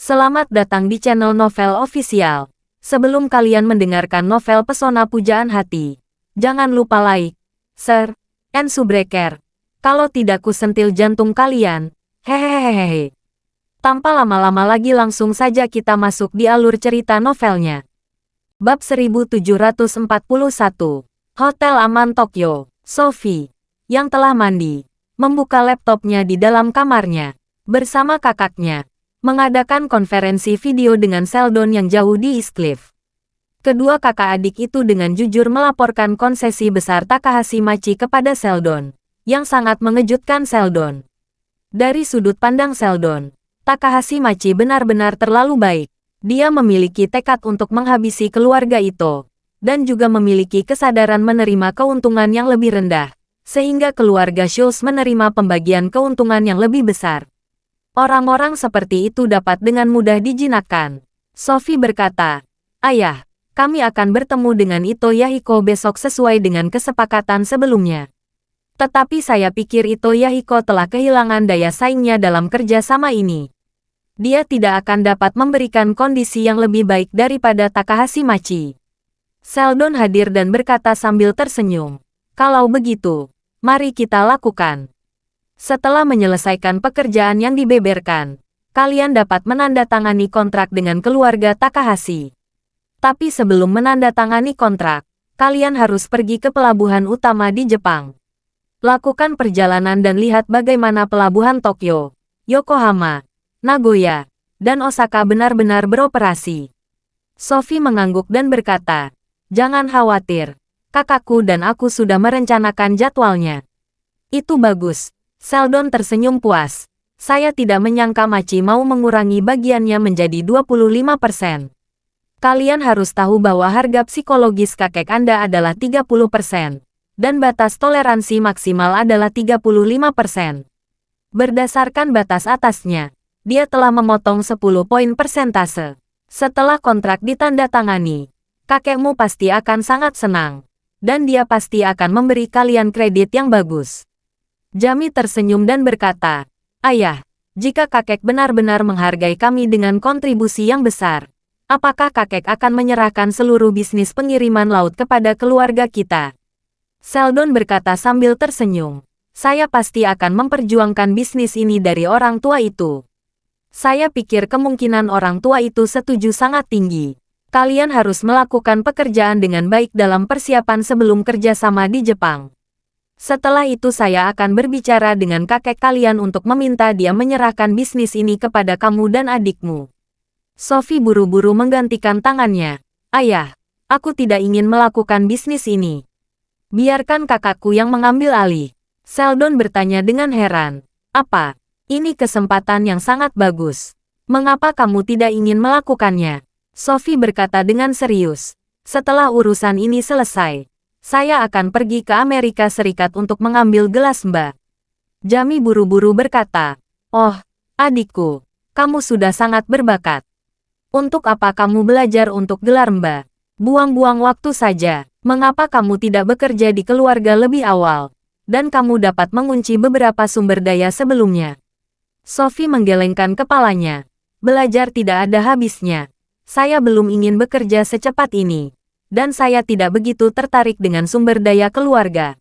Selamat datang di channel Novel Official. Sebelum kalian mendengarkan novel Pesona Pujaan Hati, jangan lupa like, share, and subscribe. Kalau tidak ku sentil jantung kalian. Hehehehe. Tanpa lama-lama lagi langsung saja kita masuk di alur cerita novelnya. Bab 1741. Hotel Aman Tokyo. Sophie, yang telah mandi, membuka laptopnya di dalam kamarnya, bersama kakaknya, mengadakan konferensi video dengan Sheldon yang jauh di East Cliff. Kedua kakak adik itu dengan jujur melaporkan konsesi besar Takahashi Machi kepada Sheldon, yang sangat mengejutkan Sheldon. Dari sudut pandang Sheldon, Takahashi Machi benar-benar terlalu baik. Dia memiliki tekad untuk menghabisi keluarga Ito, dan juga memiliki kesadaran menerima keuntungan yang lebih rendah, sehingga keluarga Schultz menerima pembagian keuntungan yang lebih besar. Orang-orang seperti itu dapat dengan mudah dijinakkan. Sophie berkata, "Ayah, kami akan bertemu dengan Ito Yahiko besok sesuai dengan kesepakatan sebelumnya. Tetapi saya pikir Ito Yahiko telah kehilangan daya saingnya dalam kerja sama ini. Dia tidak akan dapat memberikan kondisi yang lebih baik daripada Takahashi Machi." Sheldon hadir dan berkata sambil tersenyum, "Kalau begitu, mari kita lakukan. Setelah menyelesaikan pekerjaan yang dibeberkan, kalian dapat menandatangani kontrak dengan keluarga Takahashi. Tapi sebelum menandatangani kontrak, kalian harus pergi ke pelabuhan utama di Jepang. Lakukan perjalanan dan lihat bagaimana pelabuhan Tokyo, Yokohama, Nagoya, dan Osaka benar-benar beroperasi." Sophie mengangguk dan berkata, "Jangan khawatir, kakakku dan aku sudah merencanakan jadwalnya." "Itu bagus." Sheldon tersenyum puas. "Saya tidak menyangka Machi mau mengurangi bagiannya menjadi 25%. Kalian harus tahu bahwa harga psikologis kakek Anda adalah 30%, dan batas toleransi maksimal adalah 35%. Berdasarkan batas atasnya, dia telah memotong 10 poin persentase. Setelah kontrak ditandatangani, kakekmu pasti akan sangat senang, dan dia pasti akan memberi kalian kredit yang bagus." Jami tersenyum dan berkata, "Ayah, jika kakek benar-benar menghargai kami dengan kontribusi yang besar, apakah kakek akan menyerahkan seluruh bisnis pengiriman laut kepada keluarga kita?" Sheldon berkata sambil tersenyum, "Saya pasti akan memperjuangkan bisnis ini dari orang tua itu. Saya pikir kemungkinan orang tua itu setuju sangat tinggi. Kalian harus melakukan pekerjaan dengan baik dalam persiapan sebelum kerjasama di Jepang. Setelah itu saya akan berbicara dengan kakek kalian untuk meminta dia menyerahkan bisnis ini kepada kamu dan adikmu." Sophie buru-buru menggantikan tangannya. "Ayah, aku tidak ingin melakukan bisnis ini. Biarkan kakakku yang mengambil alih." Sheldon bertanya dengan heran, "Apa? Ini kesempatan yang sangat bagus. Mengapa kamu tidak ingin melakukannya?" Sophie berkata dengan serius, "Setelah urusan ini selesai, saya akan pergi ke Amerika Serikat untuk mengambil gelas Mbak." Jami buru-buru berkata, "Oh, adikku, kamu sudah sangat berbakat. Untuk apa kamu belajar untuk gelar Mbak? Buang-buang waktu saja. Mengapa kamu tidak bekerja di keluarga lebih awal, dan kamu dapat mengunci beberapa sumber daya sebelumnya?" Sophie menggelengkan kepalanya. "Belajar tidak ada habisnya. Saya belum ingin bekerja secepat ini. Dan saya tidak begitu tertarik dengan sumber daya keluarga."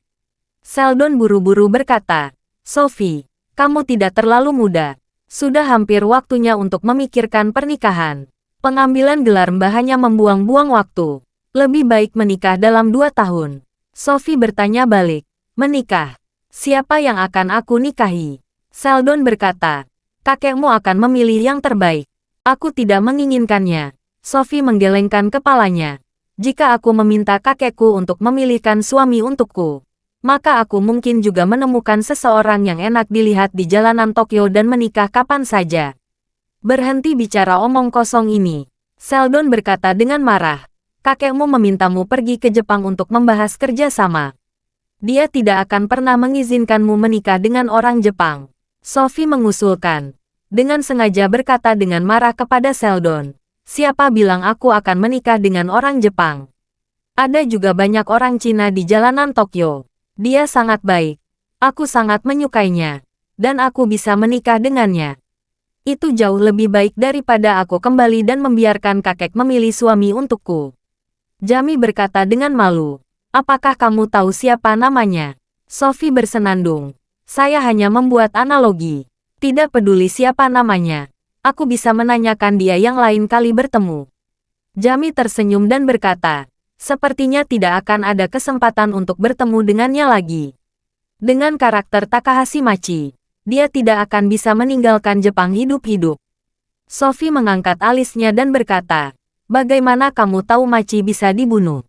Sheldon buru-buru berkata, "Sophie, kamu tidak terlalu muda. Sudah hampir waktunya untuk memikirkan pernikahan. Pengambilan gelar Mbak hanya membuang-buang waktu. Lebih baik menikah dalam 2 tahun. Sophie bertanya balik, "Menikah? Siapa yang akan aku nikahi?" Sheldon berkata, "Kakekmu akan memilih yang terbaik. Aku tidak menginginkannya." Sophie menggelengkan kepalanya. "Jika aku meminta kakekku untuk memilihkan suami untukku, maka aku mungkin juga menemukan seseorang yang enak dilihat di jalanan Tokyo dan menikah kapan saja." "Berhenti bicara omong kosong ini," Sheldon berkata dengan marah. "Kakekmu memintamu pergi ke Jepang untuk membahas kerjasama. Dia tidak akan pernah mengizinkanmu menikah dengan orang Jepang." Sophie mengusulkan, dengan sengaja berkata dengan marah kepada Sheldon, "Siapa bilang aku akan menikah dengan orang Jepang? Ada juga banyak orang Cina di jalanan Tokyo. Dia sangat baik. Aku sangat menyukainya. Dan aku bisa menikah dengannya." Itu jauh lebih baik daripada aku kembali dan membiarkan kakek memilih suami untukku. Jamie berkata dengan malu. Apakah kamu tahu siapa namanya? Sophie bersenandung. Saya hanya membuat analogi. Tidak peduli siapa namanya. Aku bisa menanyakan dia yang lain kali bertemu. Jamie tersenyum dan berkata, sepertinya tidak akan ada kesempatan untuk bertemu dengannya lagi. Dengan karakter Takahashi Machi, dia tidak akan bisa meninggalkan Jepang hidup-hidup. Sophie mengangkat alisnya dan berkata, bagaimana kamu tahu Machi bisa dibunuh?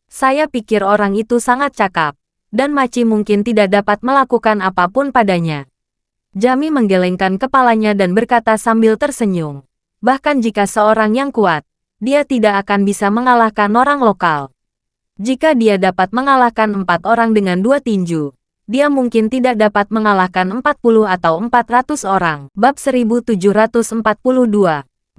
Saya pikir orang itu sangat cakap, dan Machi mungkin tidak dapat melakukan apapun padanya. Jamie menggelengkan kepalanya dan berkata sambil tersenyum, bahkan jika seorang yang kuat, dia tidak akan bisa mengalahkan orang lokal. Jika dia dapat mengalahkan 4 orang dengan 2 tinju, dia mungkin tidak dapat mengalahkan 40 atau 400 orang. Bab 1742.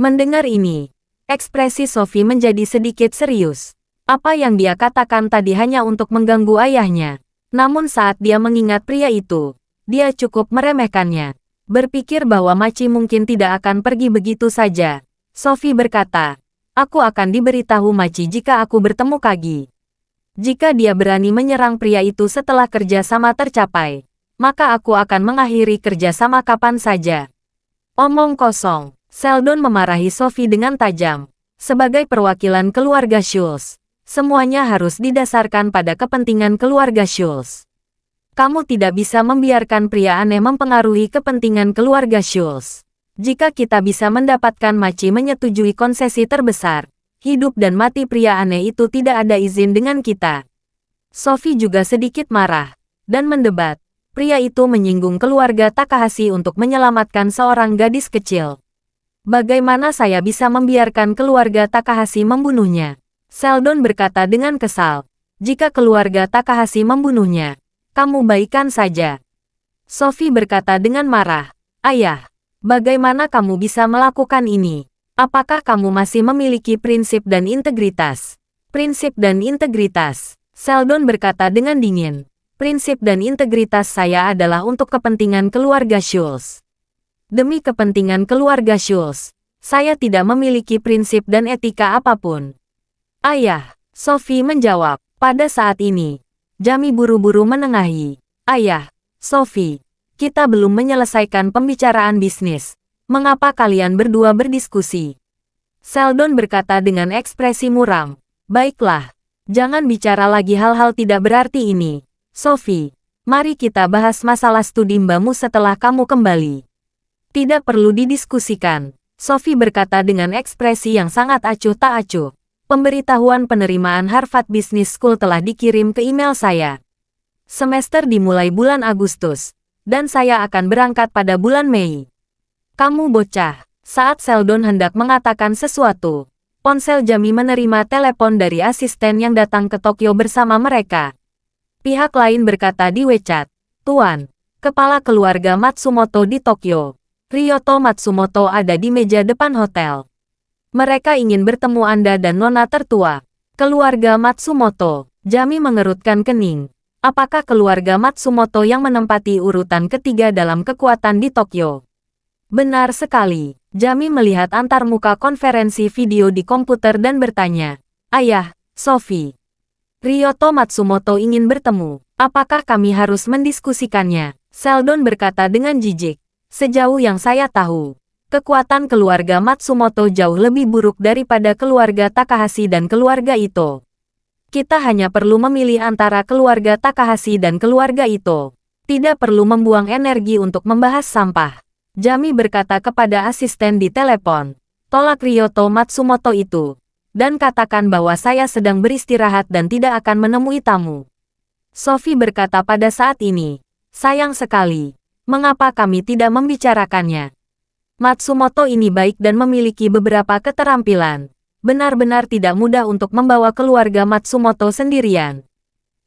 Mendengar ini, ekspresi Sophie menjadi sedikit serius. Apa yang dia katakan tadi hanya untuk mengganggu ayahnya. Namun saat dia mengingat pria itu, dia cukup meremehkannya. Berpikir bahwa Machi mungkin tidak akan pergi begitu saja. Sophie berkata, aku akan diberitahu Machi jika aku bertemu Kagi. Jika dia berani menyerang pria itu setelah kerjasama tercapai, maka aku akan mengakhiri kerjasama kapan saja. Omong kosong. Sheldon memarahi Sophie dengan tajam. Sebagai perwakilan keluarga Schultz, semuanya harus didasarkan pada kepentingan keluarga Schultz. Kamu tidak bisa membiarkan pria aneh mempengaruhi kepentingan keluarga Schultz. Jika kita bisa mendapatkan Machi menyetujui konsesi terbesar, hidup dan mati pria aneh itu tidak ada izin dengan kita. Sophie juga sedikit marah, dan mendebat. Pria itu menyinggung keluarga Takahashi untuk menyelamatkan seorang gadis kecil. Bagaimana saya bisa membiarkan keluarga Takahashi membunuhnya? Sheldon berkata dengan kesal. Jika keluarga Takahashi membunuhnya, kamu baikan saja. Sophie berkata dengan marah. Ayah, bagaimana kamu bisa melakukan ini? Apakah kamu masih memiliki prinsip dan integritas? Prinsip dan integritas. Sheldon berkata dengan dingin. Prinsip dan integritas saya adalah untuk kepentingan keluarga Schultz. Demi kepentingan keluarga Schultz, saya tidak memiliki prinsip dan etika apapun. Ayah, Sophie menjawab. Pada saat ini, Jamie buru-buru menengahi. Ayah, Sophie, kita belum menyelesaikan pembicaraan bisnis. Mengapa kalian berdua berdiskusi? Sheldon berkata dengan ekspresi muram. Baiklah, jangan bicara lagi hal-hal tidak berarti ini. Sophie, mari kita bahas masalah studi mbamu setelah kamu kembali. Tidak perlu didiskusikan. Sophie berkata dengan ekspresi yang sangat acuh tak acuh. Pemberitahuan penerimaan Harvard Business School telah dikirim ke email saya. Semester dimulai bulan Agustus, dan saya akan berangkat pada bulan Mei. Kamu bocah. Saat Sheldon hendak mengatakan sesuatu, ponsel Jamie menerima telepon dari asisten yang datang ke Tokyo bersama mereka. Pihak lain berkata di WeChat, Tuan, kepala keluarga Matsumoto di Tokyo, Ryoto Matsumoto ada di meja depan hotel. Mereka ingin bertemu Anda dan Nona tertua. Keluarga Matsumoto. Jamie mengerutkan kening. Apakah keluarga Matsumoto yang menempati urutan ketiga dalam kekuatan di Tokyo? Benar sekali. Jamie melihat antarmuka konferensi video di komputer dan bertanya. Ayah, Sophie. Ryoto Matsumoto ingin bertemu. Apakah kami harus mendiskusikannya? Sheldon berkata dengan jijik. Sejauh yang saya tahu, kekuatan keluarga Matsumoto jauh lebih buruk daripada keluarga Takahashi dan keluarga Ito. Kita hanya perlu memilih antara keluarga Takahashi dan keluarga Ito. Tidak perlu membuang energi untuk membahas sampah. Jamie berkata kepada asisten di telepon. Tolak Ryoto Matsumoto itu. Dan katakan bahwa saya sedang beristirahat dan tidak akan menemui tamu. Sophie berkata pada saat ini. Sayang sekali. Mengapa kami tidak membicarakannya? Matsumoto ini baik dan memiliki beberapa keterampilan. Benar-benar tidak mudah untuk membawa keluarga Matsumoto sendirian.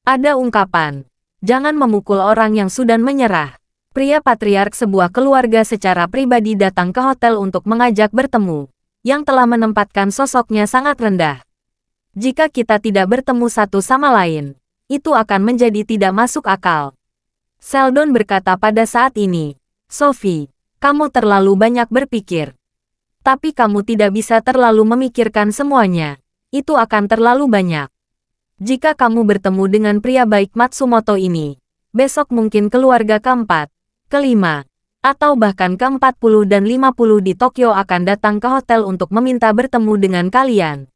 Ada ungkapan, jangan memukul orang yang sudah menyerah. Pria patriark sebuah keluarga secara pribadi datang ke hotel untuk mengajak bertemu, yang telah menempatkan sosoknya sangat rendah. Jika kita tidak bertemu satu sama lain, itu akan menjadi tidak masuk akal. Sheldon berkata pada saat ini, Sophie, Kamu terlalu banyak berpikir. Tapi kamu tidak bisa terlalu memikirkan semuanya. Itu akan terlalu banyak. Jika kamu bertemu dengan pria baik Matsumoto ini, besok mungkin keluarga keempat, kelima, atau bahkan ke-40 dan 50 di Tokyo akan datang ke hotel untuk meminta bertemu dengan kalian.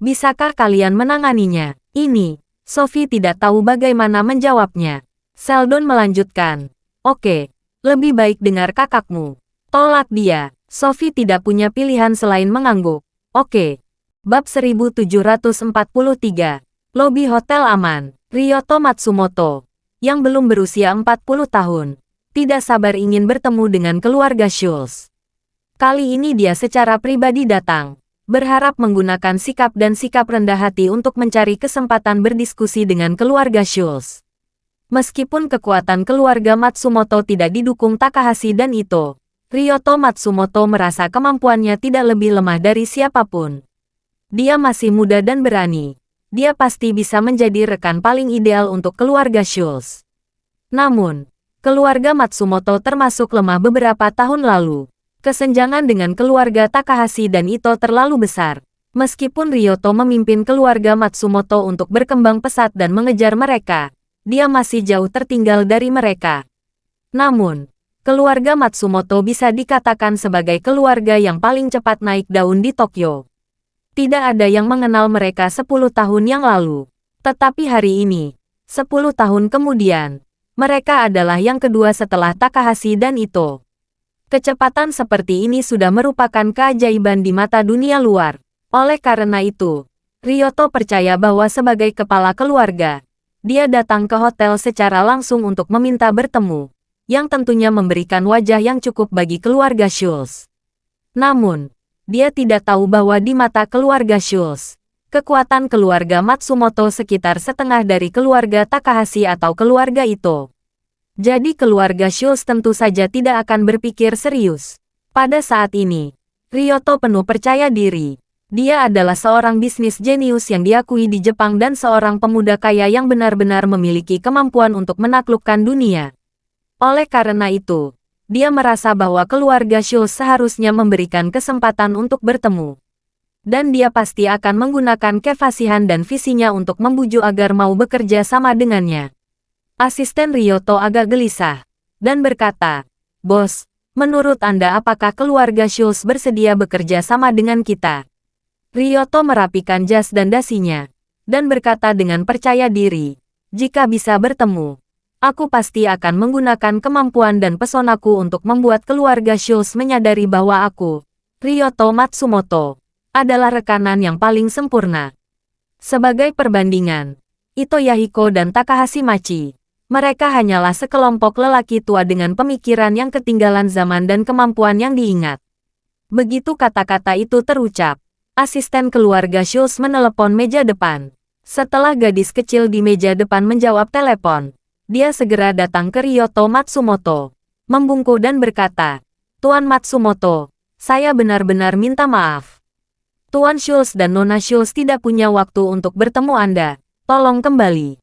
Bisakah kalian menanganinya? Ini, Sophie tidak tahu bagaimana menjawabnya. Sheldon melanjutkan. Oke, lebih baik dengar kakakmu. Tolak dia. Sophie tidak punya pilihan selain mengangguk. Oke. Bab 1743. Lobi Hotel Aman. Ryoto Matsumoto, yang belum berusia 40 tahun, tidak sabar ingin bertemu dengan keluarga Schultz. Kali ini dia secara pribadi datang, berharap menggunakan sikap dan sikap rendah hati untuk mencari kesempatan berdiskusi dengan keluarga Schultz. Meskipun kekuatan keluarga Matsumoto tidak didukung Takahashi dan Ito, Ryoto Matsumoto merasa kemampuannya tidak lebih lemah dari siapapun. Dia masih muda dan berani. Dia pasti bisa menjadi rekan paling ideal untuk keluarga Schultz. Namun, keluarga Matsumoto termasuk lemah beberapa tahun lalu. Kesenjangan dengan keluarga Takahashi dan Ito terlalu besar. Meskipun Ryoto memimpin keluarga Matsumoto untuk berkembang pesat dan mengejar mereka, dia masih jauh tertinggal dari mereka. Namun, keluarga Matsumoto bisa dikatakan sebagai keluarga yang paling cepat naik daun di Tokyo. Tidak ada yang mengenal mereka 10 tahun yang lalu. Tetapi hari ini, 10 tahun kemudian, mereka adalah yang kedua setelah Takahashi dan Ito. Kecepatan seperti ini sudah merupakan keajaiban di mata dunia luar. Oleh karena itu, Ryoto percaya bahwa sebagai kepala keluarga, dia datang ke hotel secara langsung untuk meminta bertemu, yang tentunya memberikan wajah yang cukup bagi keluarga Schultz. Namun, dia tidak tahu bahwa di mata keluarga Schultz, kekuatan keluarga Matsumoto sekitar setengah dari keluarga Takahashi atau keluarga Ito. Jadi keluarga Schultz tentu saja tidak akan berpikir serius. Pada saat ini, Ryoto penuh percaya diri. Dia adalah seorang bisnis jenius yang diakui di Jepang dan seorang pemuda kaya yang benar-benar memiliki kemampuan untuk menaklukkan dunia. Oleh karena itu, dia merasa bahwa keluarga Schultz seharusnya memberikan kesempatan untuk bertemu. Dan dia pasti akan menggunakan kefasihan dan visinya untuk membujuk agar mau bekerja sama dengannya. Asisten Ryoto agak gelisah, dan berkata, "Bos, menurut Anda apakah keluarga Schultz bersedia bekerja sama dengan kita?" Ryoto merapikan jas dan dasinya, dan berkata dengan percaya diri, "Jika bisa bertemu, aku pasti akan menggunakan kemampuan dan pesonaku untuk membuat keluarga Schultz menyadari bahwa aku, Ryoto Matsumoto, adalah rekanan yang paling sempurna." Sebagai perbandingan, Ito Yahiko dan Takahashi Machi, mereka hanyalah sekelompok lelaki tua dengan pemikiran yang ketinggalan zaman dan kemampuan yang diingat. Begitu kata-kata itu terucap, asisten keluarga Schultz menelepon meja depan. Setelah gadis kecil di meja depan menjawab telepon, dia segera datang ke Ryoto Matsumoto, membungkuk dan berkata, "Tuan Matsumoto, saya benar-benar minta maaf. Tuan Schultz dan Nona Schultz tidak punya waktu untuk bertemu Anda. Tolong kembali."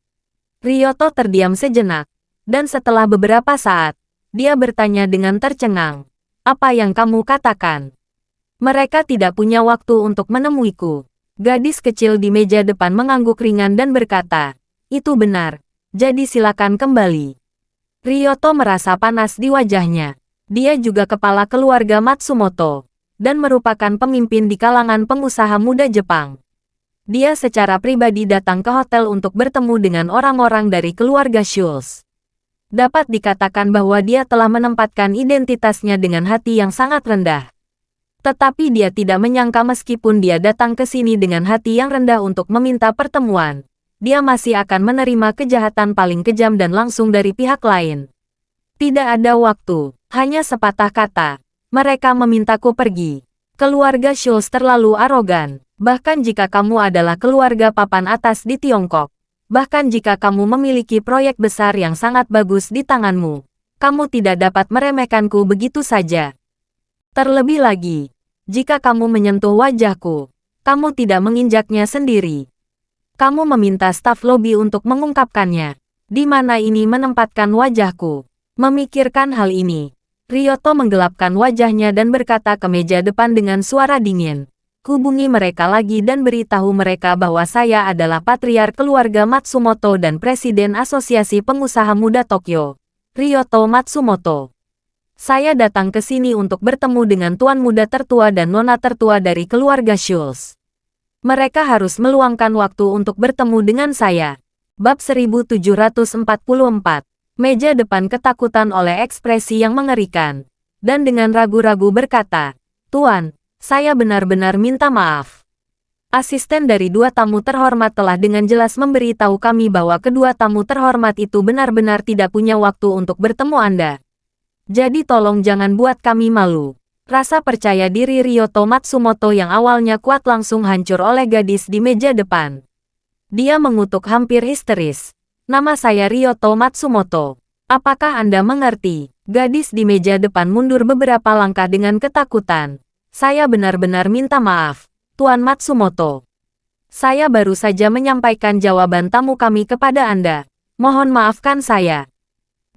Ryoto terdiam sejenak, dan setelah beberapa saat, dia bertanya dengan tercengang, "Apa yang kamu katakan?" "Mereka tidak punya waktu untuk menemuiku." Gadis kecil di meja depan mengangguk ringan dan berkata, "Itu benar. Jadi silakan kembali." Ryoto merasa panas di wajahnya. Dia juga kepala keluarga Matsumoto, dan merupakan pemimpin di kalangan pengusaha muda Jepang. Dia secara pribadi datang ke hotel untuk bertemu dengan orang-orang dari keluarga Schultz. Dapat dikatakan bahwa dia telah menempatkan identitasnya dengan hati yang sangat rendah. Tetapi dia tidak menyangka meskipun dia datang ke sini dengan hati yang rendah untuk meminta pertemuan, dia masih akan menerima kejahatan paling kejam dan langsung dari pihak lain. Tidak ada waktu, hanya sepatah kata. Mereka memintaku pergi. Keluarga Schultz terlalu arogan. Bahkan jika kamu adalah keluarga papan atas di Tiongkok. Bahkan jika kamu memiliki proyek besar yang sangat bagus di tanganmu. Kamu tidak dapat meremehkanku begitu saja. Terlebih lagi, jika kamu menyentuh wajahku, kamu tidak menginjaknya sendiri. Kamu meminta staf lobi untuk mengungkapkannya. Di mana ini menempatkan wajahku? Memikirkan hal ini, Ryoto menggelapkan wajahnya dan berkata ke meja depan dengan suara dingin. Hubungi mereka lagi dan beritahu mereka bahwa saya adalah patriark keluarga Matsumoto dan Presiden Asosiasi Pengusaha Muda Tokyo, Ryoto Matsumoto. Saya datang ke sini untuk bertemu dengan tuan muda tertua dan nona tertua dari keluarga Schultz. Mereka harus meluangkan waktu untuk bertemu dengan saya. Bab 1744. Meja depan ketakutan oleh ekspresi yang mengerikan. Dan dengan ragu-ragu berkata, "Tuan, saya benar-benar minta maaf." Asisten dari dua tamu terhormat telah dengan jelas memberitahu kami bahwa kedua tamu terhormat itu benar-benar tidak punya waktu untuk bertemu Anda. Jadi tolong jangan buat kami malu. Rasa percaya diri Ryoto Matsumoto yang awalnya kuat langsung hancur oleh gadis di meja depan. Dia mengutuk hampir histeris. "Nama saya Ryoto Matsumoto. Apakah Anda mengerti?" Gadis di meja depan mundur beberapa langkah dengan ketakutan. "Saya benar-benar minta maaf, Tuan Matsumoto. Saya baru saja menyampaikan jawaban tamu kami kepada Anda. Mohon maafkan saya."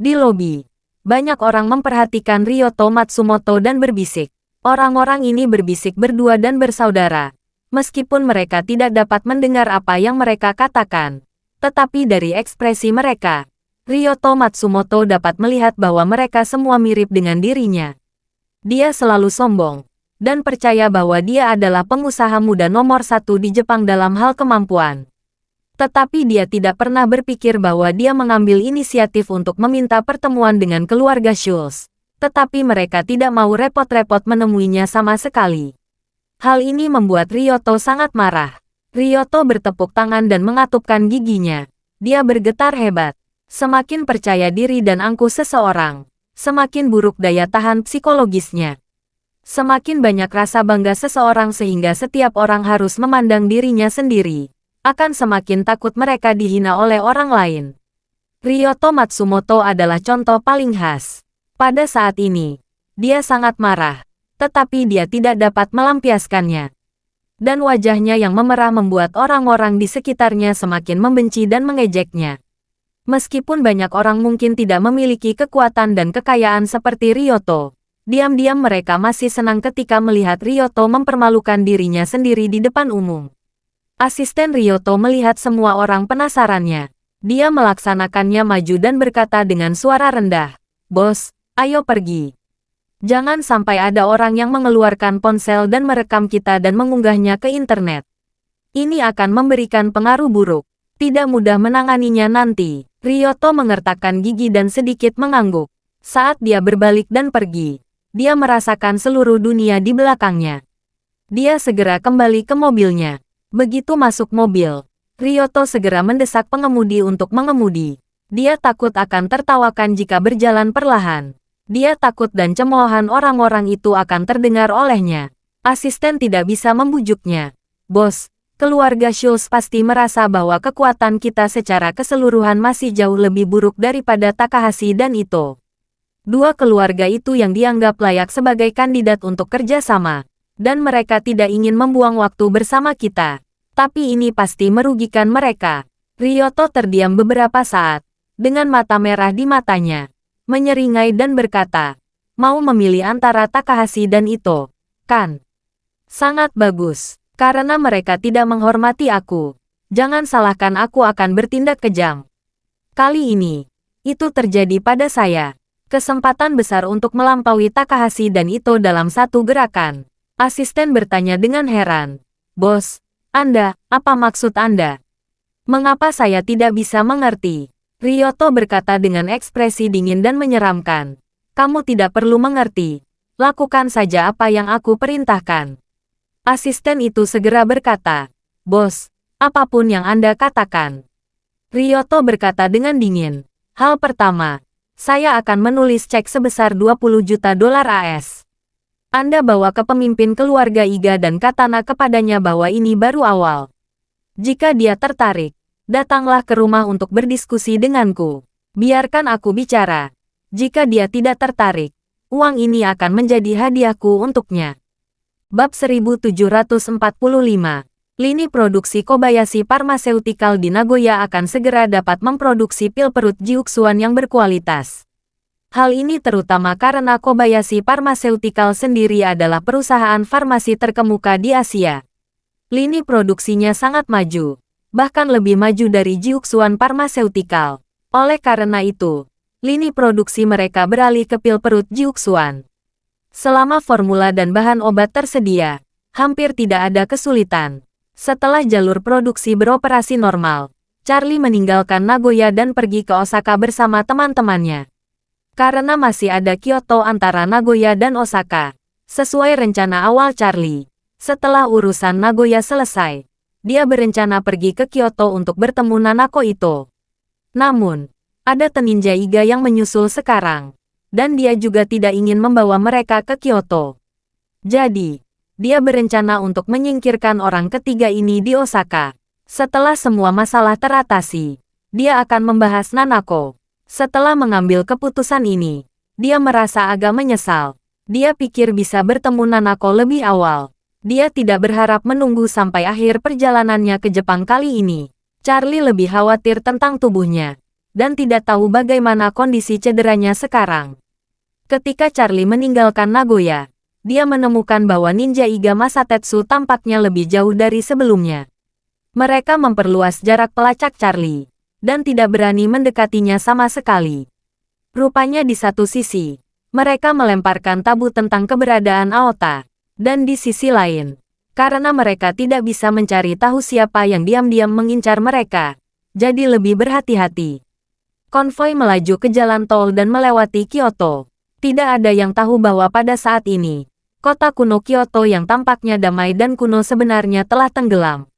Di lobi, banyak orang memperhatikan Ryoto Matsumoto dan berbisik. Orang-orang ini berbisik berdua dan bersaudara. Meskipun mereka tidak dapat mendengar apa yang mereka katakan. Tetapi dari ekspresi mereka, Ryoto Matsumoto dapat melihat bahwa mereka semua mirip dengan dirinya. Dia selalu sombong, dan percaya bahwa dia adalah pengusaha muda nomor satu di Jepang dalam hal kemampuan. Tetapi dia tidak pernah berpikir bahwa dia mengambil inisiatif untuk meminta pertemuan dengan keluarga Schultz. Tetapi mereka tidak mau repot-repot menemuinya sama sekali. Hal ini membuat Ryoto sangat marah. Ryoto bertepuk tangan dan mengatupkan giginya. Dia bergetar hebat. Semakin percaya diri dan angkuh seseorang, semakin buruk daya tahan psikologisnya. Semakin banyak rasa bangga seseorang sehingga setiap orang harus memandang dirinya sendiri, akan semakin takut mereka dihina oleh orang lain. Ryoto Matsumoto adalah contoh paling khas. Pada saat ini, dia sangat marah, tetapi dia tidak dapat melampiaskannya. Dan wajahnya yang memerah membuat orang-orang di sekitarnya semakin membenci dan mengejeknya. Meskipun banyak orang mungkin tidak memiliki kekuatan dan kekayaan seperti Ryoto, diam-diam mereka masih senang ketika melihat Ryoto mempermalukan dirinya sendiri di depan umum. Asisten Ryoto melihat semua orang penasarannya. Dia melaksanakannya maju dan berkata dengan suara rendah, "Bos, ayo pergi. Jangan sampai ada orang yang mengeluarkan ponsel dan merekam kita dan mengunggahnya ke internet. Ini akan memberikan pengaruh buruk. Tidak mudah menanganinya nanti." Ryoto mengertakkan gigi dan sedikit mengangguk. Saat dia berbalik dan pergi, dia merasakan seluruh dunia di belakangnya. Dia segera kembali ke mobilnya. Begitu masuk mobil, Ryoto segera mendesak pengemudi untuk mengemudi. Dia takut akan tertawakan jika berjalan perlahan. Dia takut dan cemoohan orang-orang itu akan terdengar olehnya. Asisten tidak bisa membujuknya. "Bos, keluarga Schultz pasti merasa bahwa kekuatan kita secara keseluruhan masih jauh lebih buruk daripada Takahashi dan Ito. Dua keluarga itu yang dianggap layak sebagai kandidat untuk kerjasama. Dan mereka tidak ingin membuang waktu bersama kita. Tapi ini pasti merugikan mereka." Ryoto terdiam beberapa saat, dengan mata merah di matanya, menyeringai dan berkata, "Mau memilih antara Takahashi dan Ito, kan? Sangat bagus. Karena mereka tidak menghormati aku. Jangan salahkan aku akan bertindak kejam. Kali ini, itu terjadi pada saya. Kesempatan besar untuk melampaui Takahashi dan Ito dalam satu gerakan." Asisten bertanya dengan heran, "Bos, Anda, apa maksud Anda? Mengapa saya tidak bisa mengerti?" Ryoto berkata dengan ekspresi dingin dan menyeramkan. "Kamu tidak perlu mengerti. Lakukan saja apa yang aku perintahkan." Asisten itu segera berkata, "Bos, apapun yang Anda katakan." Ryoto berkata dengan dingin, "Hal pertama, saya akan menulis cek sebesar 20 juta dolar AS. Anda bawa ke pemimpin keluarga Iga dan katana kepadanya bahwa ini baru awal. Jika dia tertarik, datanglah ke rumah untuk berdiskusi denganku. Biarkan aku bicara. Jika dia tidak tertarik, uang ini akan menjadi hadiahku untuknya." Bab 1745. Lini produksi Kobayashi Pharmaceutical di Nagoya akan segera dapat memproduksi pil perut Jiuxuan yang berkualitas. Hal ini terutama karena Kobayashi Pharmaceutical sendiri adalah perusahaan farmasi terkemuka di Asia. Lini produksinya sangat maju, bahkan lebih maju dari Jiuxuan Pharmaceutical. Oleh karena itu, lini produksi mereka beralih ke pil perut Jiuxuan. Selama formula dan bahan obat tersedia, hampir tidak ada kesulitan. Setelah jalur produksi beroperasi normal, Charlie meninggalkan Nagoya dan pergi ke Osaka bersama teman-temannya. Karena masih ada Kyoto antara Nagoya dan Osaka, sesuai rencana awal Charlie. Setelah urusan Nagoya selesai, dia berencana pergi ke Kyoto untuk bertemu Nanako Ito. Namun, ada Teninja Iga yang menyusul sekarang, dan dia juga tidak ingin membawa mereka ke Kyoto. Jadi, dia berencana untuk menyingkirkan orang ketiga ini di Osaka. Setelah semua masalah teratasi, dia akan membahas Nanako. Setelah mengambil keputusan ini, dia merasa agak menyesal. Dia pikir bisa bertemu Nanako lebih awal. Dia tidak berharap menunggu sampai akhir perjalanannya ke Jepang kali ini. Charlie lebih khawatir tentang tubuhnya, dan tidak tahu bagaimana kondisi cederanya sekarang. Ketika Charlie meninggalkan Nagoya, dia menemukan bahwa Ninja Iga Masatetsu tampaknya lebih jauh dari sebelumnya. Mereka memperluas jarak pelacak Charlie, dan tidak berani mendekatinya sama sekali. Rupanya di satu sisi, mereka melemparkan tabu tentang keberadaan Aota, dan di sisi lain, karena mereka tidak bisa mencari tahu siapa yang diam-diam mengincar mereka, jadi lebih berhati-hati. Konvoi melaju ke jalan tol dan melewati Kyoto. Tidak ada yang tahu bahwa pada saat ini, kota kuno Kyoto yang tampaknya damai dan kuno sebenarnya telah tenggelam.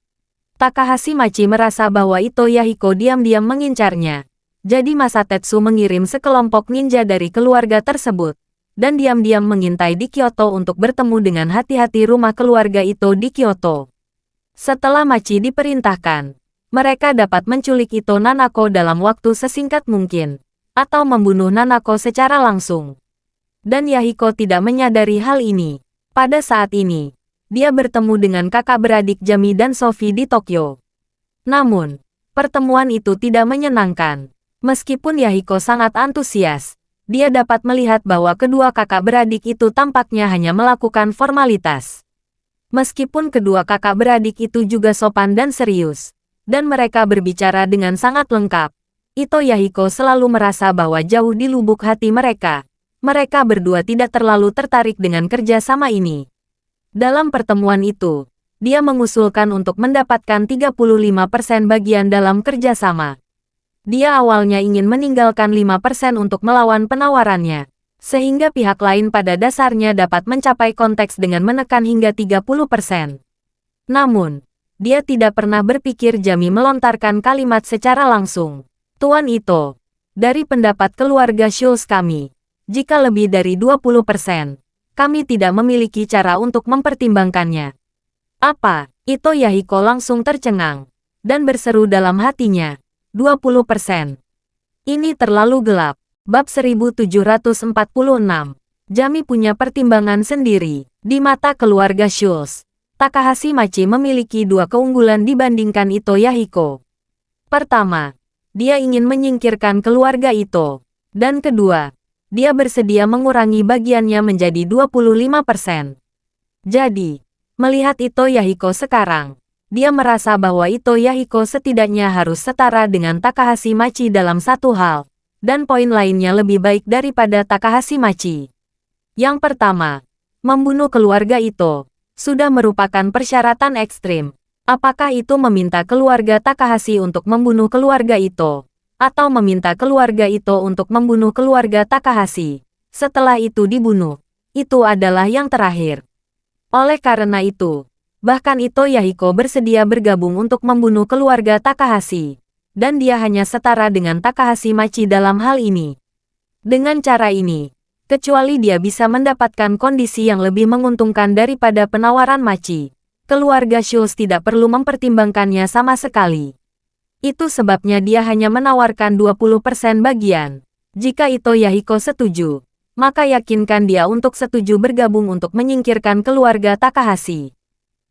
Takahashi Machi merasa bahwa Ito Yahiko diam-diam mengincarnya. Jadi Masatetsu mengirim sekelompok ninja dari keluarga tersebut, dan diam-diam mengintai di Kyoto untuk bertemu dengan hati-hati rumah keluarga Ito di Kyoto. Setelah Machi diperintahkan, mereka dapat menculik Ito Nanako dalam waktu sesingkat mungkin, atau membunuh Nanako secara langsung. Dan Yahiko tidak menyadari hal ini. Pada saat ini, dia bertemu dengan kakak beradik Jami dan Sophie di Tokyo. Namun, pertemuan itu tidak menyenangkan. Meskipun Yahiko sangat antusias, dia dapat melihat bahwa kedua kakak beradik itu tampaknya hanya melakukan formalitas. Meskipun kedua kakak beradik itu juga sopan dan serius, dan mereka berbicara dengan sangat lengkap, Ito Yahiko selalu merasa bahwa jauh di lubuk hati mereka berdua tidak terlalu tertarik dengan kerja sama ini. Dalam pertemuan itu, dia mengusulkan untuk mendapatkan 35% bagian dalam kerjasama. Dia awalnya ingin meninggalkan 5% untuk melawan penawarannya, sehingga pihak lain pada dasarnya dapat mencapai konteks dengan menekan hingga 30%. Namun, dia tidak pernah berpikir Jami melontarkan kalimat secara langsung. Tuan Ito, dari pendapat keluarga Schultz kami, jika lebih dari 20%, kami tidak memiliki cara untuk mempertimbangkannya. Apa? Ito Yahiko langsung tercengang, dan berseru dalam hatinya, 20%. Ini terlalu gelap. Bab 1746. Jami punya pertimbangan sendiri. Di mata keluarga Schultz, Takahashi Machi memiliki dua keunggulan dibandingkan Ito Yahiko. Pertama, dia ingin menyingkirkan keluarga Ito. Dan kedua, dia bersedia mengurangi bagiannya menjadi 25%. Jadi, melihat Ito Yahiko sekarang, dia merasa bahwa Ito Yahiko setidaknya harus setara dengan Takahashi Machi dalam satu hal, dan poin lainnya lebih baik daripada Takahashi Machi. Yang pertama, membunuh keluarga Ito sudah merupakan persyaratan ekstrim. Apakah itu meminta keluarga Takahashi untuk membunuh keluarga Ito, atau meminta keluarga Ito untuk membunuh keluarga Takahashi? Setelah itu dibunuh, itu adalah yang terakhir. Oleh karena itu, bahkan Ito Yahiko bersedia bergabung untuk membunuh keluarga Takahashi, dan dia hanya setara dengan Takahashi Machi dalam hal ini. Dengan cara ini, kecuali dia bisa mendapatkan kondisi yang lebih menguntungkan daripada penawaran Machi, keluarga Schultz tidak perlu mempertimbangkannya sama sekali. Itu sebabnya dia hanya menawarkan 20% bagian. Jika Ito Yahiko setuju, maka yakinkan dia untuk setuju bergabung untuk menyingkirkan keluarga Takahashi.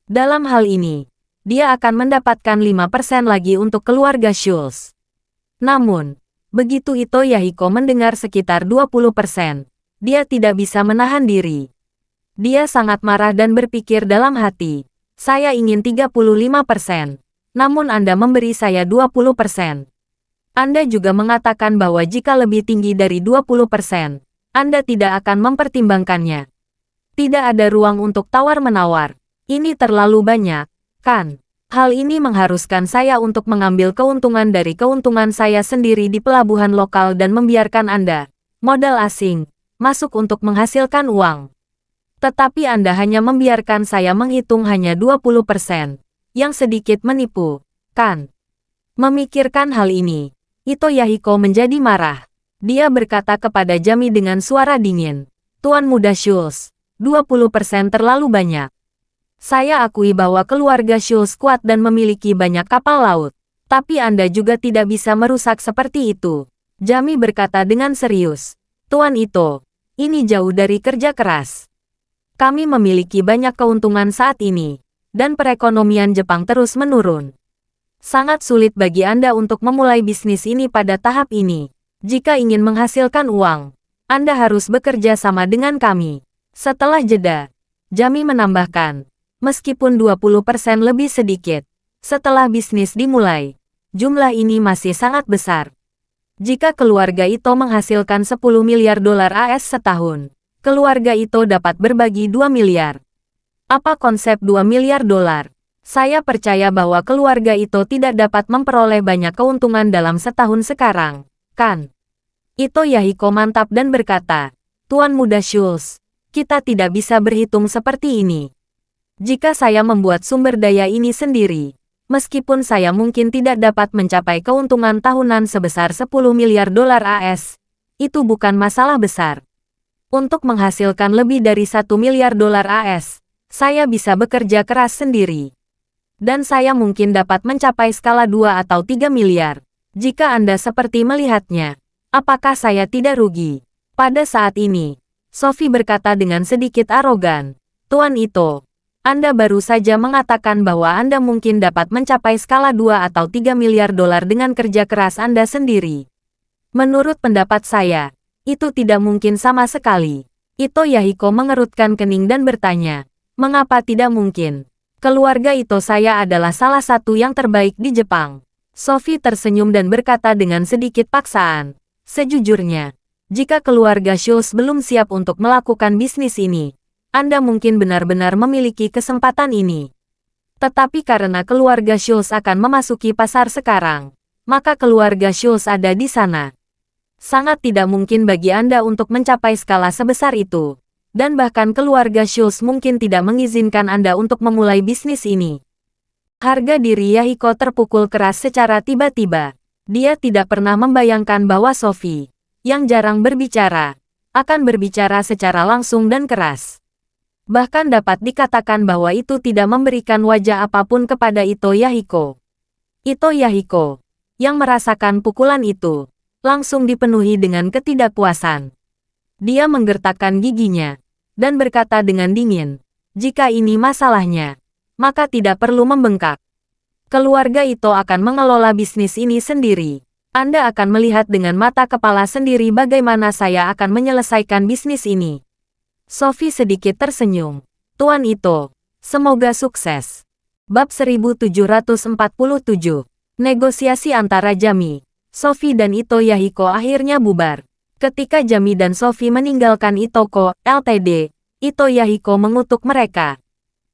Dalam hal ini, dia akan mendapatkan 5% lagi untuk keluarga Schultz. Namun, Begitu Ito Yahiko mendengar sekitar 20%, dia tidak bisa menahan diri. Dia sangat marah dan berpikir dalam hati, saya ingin 35%, namun Anda memberi saya 20%. Anda juga mengatakan bahwa jika lebih tinggi dari 20%, Anda tidak akan mempertimbangkannya. Tidak ada ruang untuk tawar-menawar. Ini terlalu banyak, kan? Hal ini mengharuskan saya untuk mengambil keuntungan dari keuntungan saya sendiri di pelabuhan lokal dan membiarkan Anda, modal asing, masuk untuk menghasilkan uang. Tetapi Anda hanya membiarkan saya menghitung hanya 20%, yang sedikit menipu, kan? Memikirkan hal ini, Ito Yahiko menjadi marah. Dia berkata kepada Jami dengan suara dingin, Tuan Muda Schultz, 20% terlalu banyak. Saya akui bahwa keluarga Schultz kuat dan memiliki banyak kapal laut. Tapi Anda juga tidak bisa merusak seperti itu. Jami berkata dengan serius. Tuan Ito, ini jauh dari kerja keras. Kami memiliki banyak keuntungan saat ini. Dan perekonomian Jepang terus menurun. Sangat sulit bagi Anda untuk memulai bisnis ini pada tahap ini. Jika ingin menghasilkan uang, Anda harus bekerja sama dengan kami. Setelah jeda, Jami menambahkan, meskipun 20% lebih sedikit, setelah bisnis dimulai, jumlah ini masih sangat besar. Jika keluarga Ito menghasilkan 10 miliar dolar AS setahun, keluarga Ito dapat berbagi 2 miliar. Apa konsep 2 miliar dolar? Saya percaya bahwa keluarga Ito tidak dapat memperoleh banyak keuntungan dalam setahun sekarang, kan? Ito Yahiko mantap dan berkata, Tuan Muda Schultz, kita tidak bisa berhitung seperti ini. Jika saya membuat sumber daya ini sendiri, meskipun saya mungkin tidak dapat mencapai keuntungan tahunan sebesar 10 miliar dolar AS, itu bukan masalah besar. Untuk menghasilkan lebih dari 1 miliar dolar AS, saya bisa bekerja keras sendiri. Dan saya mungkin dapat mencapai skala 2 atau 3 miliar. Jika Anda seperti melihatnya, apakah saya tidak rugi? Pada saat ini, Sophie berkata dengan sedikit arogan, Tuan Ito, Anda baru saja mengatakan bahwa Anda mungkin dapat mencapai skala 2 atau 3 miliar dolar dengan kerja keras Anda sendiri. Menurut pendapat saya, itu tidak mungkin sama sekali. Ito Yahiko mengerutkan kening dan bertanya, mengapa tidak mungkin? Keluarga Ito saya adalah salah satu yang terbaik di Jepang. Sophie tersenyum dan berkata dengan sedikit paksaan, sejujurnya, jika keluarga Schultz belum siap untuk melakukan bisnis ini, Anda mungkin benar-benar memiliki kesempatan ini. Tetapi karena keluarga Schultz akan memasuki pasar sekarang, maka keluarga Schultz ada di sana. Sangat tidak mungkin bagi Anda untuk mencapai skala sebesar itu. Dan bahkan keluarga Schultz mungkin tidak mengizinkan Anda untuk memulai bisnis ini. Harga diri Yahiko terpukul keras secara tiba-tiba. Dia tidak pernah membayangkan bahwa Sophie, yang jarang berbicara, akan berbicara secara langsung dan keras. Bahkan dapat dikatakan bahwa itu tidak memberikan wajah apapun kepada Ito Yahiko. Ito Yahiko, yang merasakan pukulan itu, langsung dipenuhi dengan ketidakpuasan. Dia menggertakkan giginya, dan berkata dengan dingin, jika ini masalahnya, maka tidak perlu membengkak. Keluarga Ito akan mengelola bisnis ini sendiri. Anda akan melihat dengan mata kepala sendiri bagaimana saya akan menyelesaikan bisnis ini. Sophie sedikit tersenyum. Tuan Ito, semoga sukses. Bab 1747. Negosiasi antara Jami, Sophie dan Ito Yahiko akhirnya bubar. Ketika Jami dan Sophie meninggalkan Itoko Ltd., Ito Yahiko mengutuk mereka.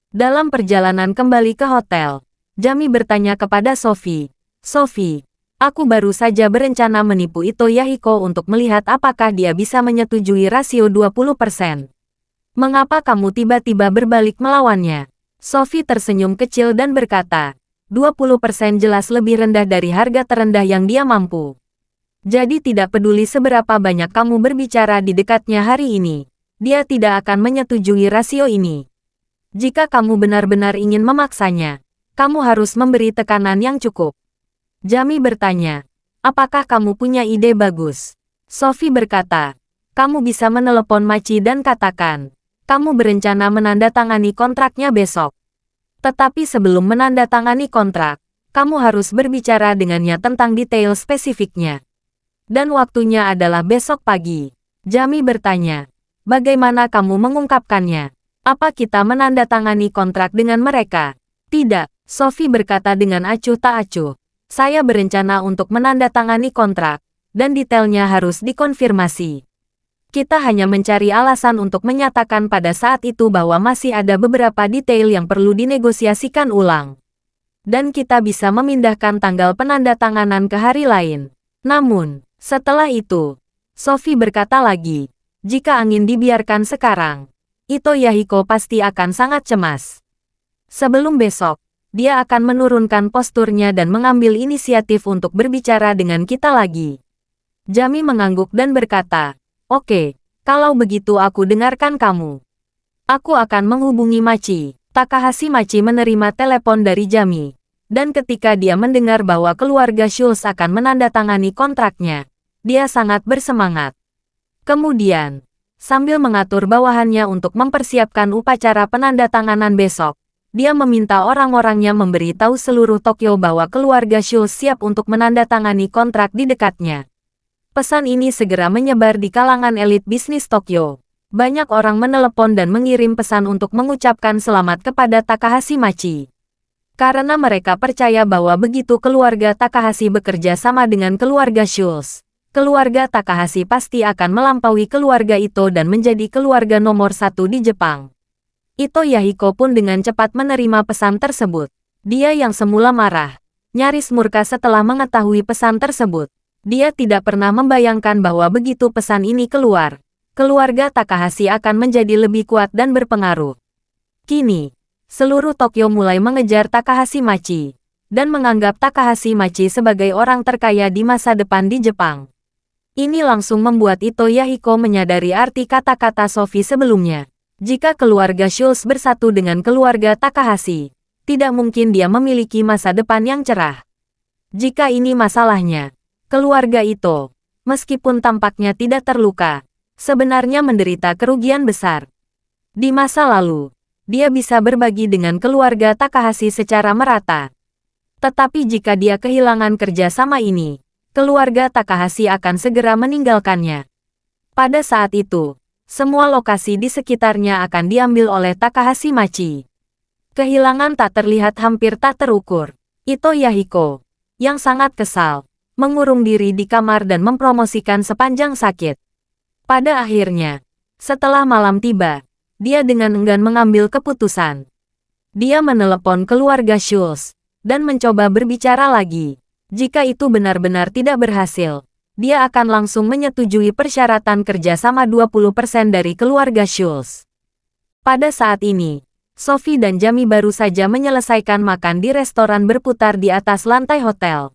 Dalam perjalanan kembali ke hotel, Jami bertanya kepada Sophie, Sophie, aku baru saja berencana menipu Ito Yahiko untuk melihat apakah dia bisa menyetujui rasio 20%. Mengapa kamu tiba-tiba berbalik melawannya? Sophie tersenyum kecil dan berkata, 20% jelas lebih rendah dari harga terendah yang dia mampu. Jadi tidak peduli seberapa banyak kamu berbicara di dekatnya hari ini, dia tidak akan menyetujui rasio ini. Jika kamu benar-benar ingin memaksanya, kamu harus memberi tekanan yang cukup. Jami bertanya, apakah kamu punya ide bagus? Sophie berkata, kamu bisa menelepon Machi dan katakan, kamu berencana menandatangani kontraknya besok. Tetapi sebelum menandatangani kontrak, kamu harus berbicara dengannya tentang detail spesifiknya. Dan waktunya adalah besok pagi. Jami bertanya, bagaimana kamu mengungkapkannya? Apa kita menandatangani kontrak dengan mereka? Tidak, Sophie berkata dengan acuh tak acuh. Saya berencana untuk menandatangani kontrak, dan detailnya harus dikonfirmasi. Kita hanya mencari alasan untuk menyatakan pada saat itu bahwa masih ada beberapa detail yang perlu dinegosiasikan ulang. Dan kita bisa memindahkan tanggal penandatanganan ke hari lain. Namun, setelah itu, Sophie berkata lagi, jika angin dibiarkan sekarang, Ito Yahiko pasti akan sangat cemas. Sebelum besok, dia akan menurunkan posturnya dan mengambil inisiatif untuk berbicara dengan kita lagi. Jami mengangguk dan berkata, oke, kalau begitu aku dengarkan kamu. Aku akan menghubungi Machi. Takahashi Machi menerima telepon dari Jami. Dan ketika dia mendengar bahwa keluarga Schultz akan menandatangani kontraknya, dia sangat bersemangat. Kemudian, sambil mengatur bawahannya untuk mempersiapkan upacara penandatanganan besok, dia meminta orang-orangnya memberitahu seluruh Tokyo bahwa keluarga Schultz siap untuk menandatangani kontrak di dekatnya. Pesan ini segera menyebar di kalangan elit bisnis Tokyo. Banyak orang menelepon dan mengirim pesan untuk mengucapkan selamat kepada Takahashi Machi. Karena mereka percaya bahwa begitu keluarga Takahashi bekerja sama dengan keluarga Schultz, keluarga Takahashi pasti akan melampaui keluarga Ito dan menjadi keluarga nomor 1 di Jepang. Ito Yahiko pun dengan cepat menerima pesan tersebut. Dia yang semula marah, nyaris murka setelah mengetahui pesan tersebut. Dia tidak pernah membayangkan bahwa begitu pesan ini keluar, keluarga Takahashi akan menjadi lebih kuat dan berpengaruh. Kini, seluruh Tokyo mulai mengejar Takahashi Machi, dan menganggap Takahashi Machi sebagai orang terkaya di masa depan di Jepang. Ini langsung membuat Ito Yahiko menyadari arti kata-kata Sophie sebelumnya. Jika keluarga Schultz bersatu dengan keluarga Takahashi, tidak mungkin dia memiliki masa depan yang cerah. Jika ini masalahnya, keluarga Ito, meskipun tampaknya tidak terluka, sebenarnya menderita kerugian besar. Di masa lalu, dia bisa berbagi dengan keluarga Takahashi secara merata. Tetapi jika dia kehilangan kerjasama ini, keluarga Takahashi akan segera meninggalkannya. Pada saat itu, semua lokasi di sekitarnya akan diambil oleh Takahashi Machi. Kehilangan tak terlihat hampir tak terukur. Ito Yahiko, yang sangat kesal, mengurung diri di kamar dan mempromosikan sepanjang sakit. Pada akhirnya, setelah malam tiba, dia dengan enggan mengambil keputusan. Dia menelepon keluarga Schultz, dan mencoba berbicara lagi. Jika itu benar-benar tidak berhasil, dia akan langsung menyetujui persyaratan kerjasama 20% dari keluarga Schultz. Pada saat ini, Sophie dan Jami baru saja menyelesaikan makan di restoran berputar di atas lantai hotel.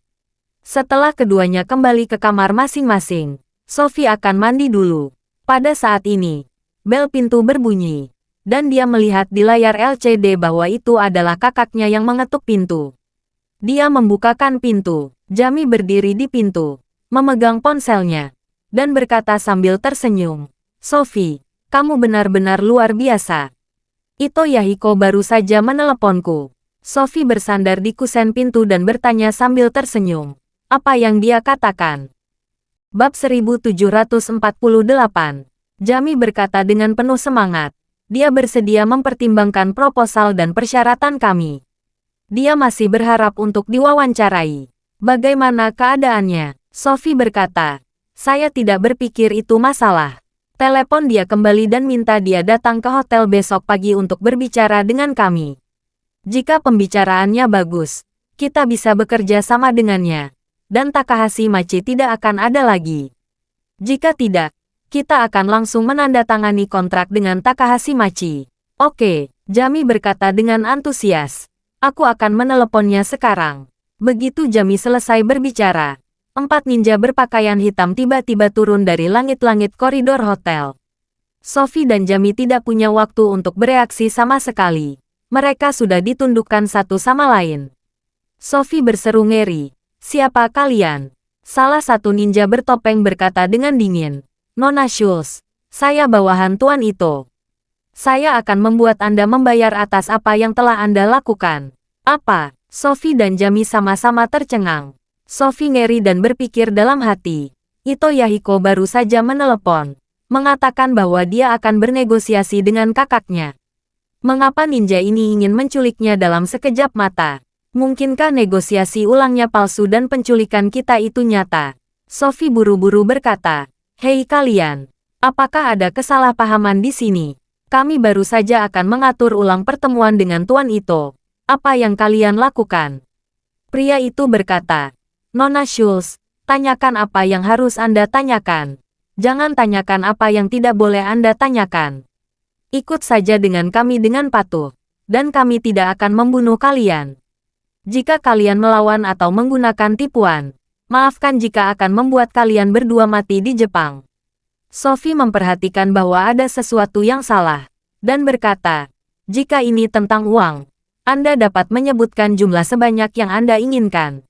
Setelah keduanya kembali ke kamar masing-masing, Sophie akan mandi dulu. Pada saat ini, bel pintu berbunyi, dan dia melihat di layar LCD bahwa itu adalah kakaknya yang mengetuk pintu. Dia membukakan pintu. Jami berdiri di pintu, memegang ponselnya, dan berkata sambil tersenyum, "Sophie, kamu benar-benar luar biasa. Ito Yahiko baru saja meneleponku." Sophie bersandar di kusen pintu dan bertanya sambil tersenyum, "Apa yang dia katakan?" Bab 1748. Jami berkata dengan penuh semangat. Dia bersedia mempertimbangkan proposal dan persyaratan kami. Dia masih berharap untuk diwawancarai. Bagaimana keadaannya? Sophie berkata, "Saya tidak berpikir itu masalah." Telepon dia kembali dan minta dia datang ke hotel besok pagi untuk berbicara dengan kami. Jika pembicaraannya bagus, kita bisa bekerja sama dengannya. Dan Takahashi Machi tidak akan ada lagi. Jika tidak, kita akan langsung menandatangani kontrak dengan Takahashi Machi. Oke, Jami berkata dengan antusias. Aku akan meneleponnya sekarang. Begitu Jami selesai berbicara, 4 ninja berpakaian hitam tiba-tiba turun dari langit-langit koridor hotel. Sophie dan Jami tidak punya waktu untuk bereaksi sama sekali. Mereka sudah ditundukkan satu sama lain. Sophie berseru ngeri. "Siapa kalian?" Salah satu ninja bertopeng berkata dengan dingin. "Nona Schultz, saya bawahan Tuan Ito. Saya akan membuat Anda membayar atas apa yang telah Anda lakukan." "Apa?" Sophie dan Jami sama-sama tercengang. Sophie ngeri dan berpikir dalam hati. Ito Yahiko baru saja menelepon, mengatakan bahwa dia akan bernegosiasi dengan kakaknya. Mengapa ninja ini ingin menculiknya dalam sekejap mata? Mungkinkah negosiasi ulangnya palsu dan penculikan kita itu nyata? Sophie buru-buru berkata, "Hei kalian, apakah ada kesalahpahaman di sini? Kami baru saja akan mengatur ulang pertemuan dengan Tuan Ito. Apa yang kalian lakukan?" Pria itu berkata, "Nona Schultz, tanyakan apa yang harus Anda tanyakan. Jangan tanyakan apa yang tidak boleh Anda tanyakan. Ikut saja dengan kami dengan patuh, dan kami tidak akan membunuh kalian. Jika kalian melawan atau menggunakan tipuan, maafkan jika akan membuat kalian berdua mati di Jepang." Sophie memperhatikan bahwa ada sesuatu yang salah, dan berkata, "Jika ini tentang uang, Anda dapat menyebutkan jumlah sebanyak yang Anda inginkan.